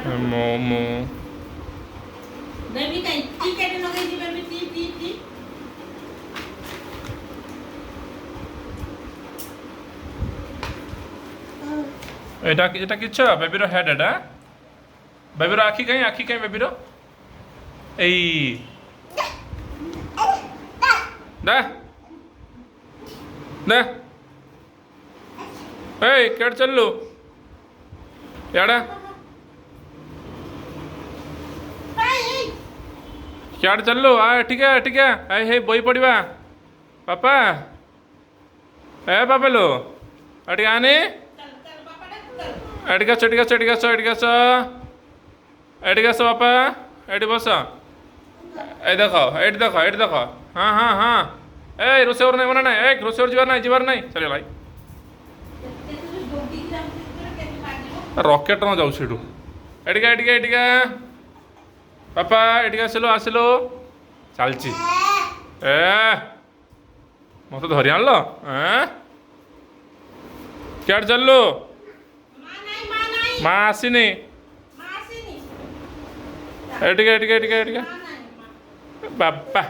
momo baby कहीं T केटे लगे दी बेबी टी टी टी এটা এটা কিচ্ছু বেবির হেড এটা বেবির আখি কাই বেবির এই দে দে এই কেট চললু এড়া क्याड चललो आ ठीक है आई हे बही पढ़ा पापा ए पापेलो अटी आने एटिकास पापा एटी बस ए देख हाँ हाँ हाँ ए रोसेवर नहीं मना नहीं ए रोसेवर जीवार नहीं चलिए भाई रॉकेट न जाऊ सीटू एटिका पापा एटिका आसिलो चलची ए मत धरी आनल क्या चललो माँ आसीनी एटिका बापा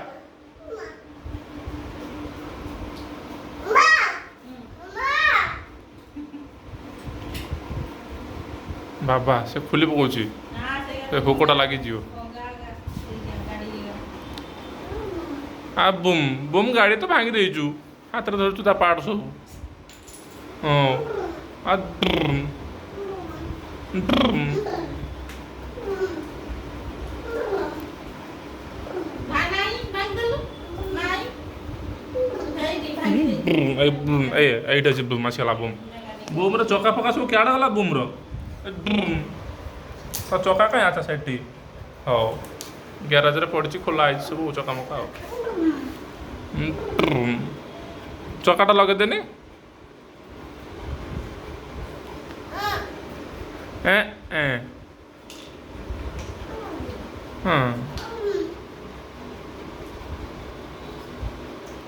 बाबा से खुली पकाउची हुकटा लगी आ बुम बुम गाड़ी तो भांगी देचु हाथ धरचु ता पार्ट सब हाँ आ এইটা যে বুম আছে বুম বুমর চকা ফকা সব কেডা গলা বুমর তা চকা কাই আছে সেটি হও গ্যারেজরে পড়ছি খোলা আছে সব চকা মকা চকাটা লগে দেনি হ্যাঁ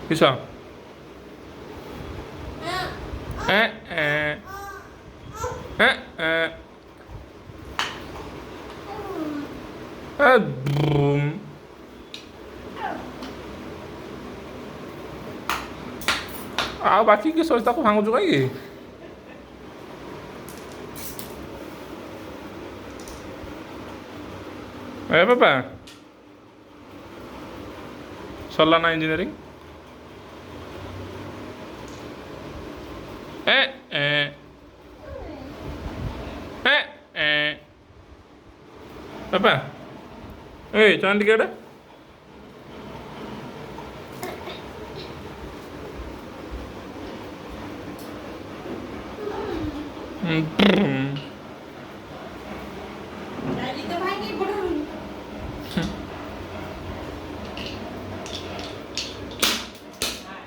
কিসা ଆଉ ବାକି କି ସୋଚ ତାକୁ ଭାଙ୍ଗୁଛୁ କାହିଁକି ଏ ବାପା ସରିଲା ନା ଇଞ୍ଜିନିୟରିଂ ବାପା ଏଇ ଚାଲ ଟିକେ ଏଟା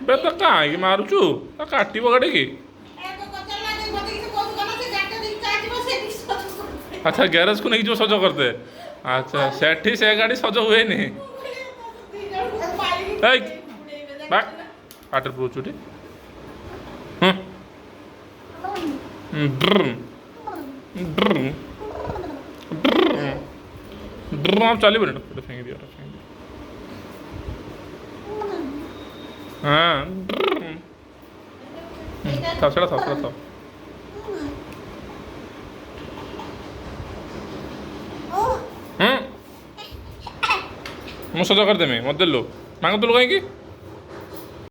ବେ ତ କାହିଁକି ମାରୁଛୁ ତା କାଟିବ ଗାଡ଼ିକି अच्छा गैरेज को नहीं जो सज करते अच्छा सेठी से गाड़ी सज हुए नहीं आटर पूछुटी आप चलिए फेंक दिया हाँ था ମୁଁ ସଜ କରିଦେମି ମତେ ଦେଲୁ ମାଗୁଥିଲୁ କାହିଁକି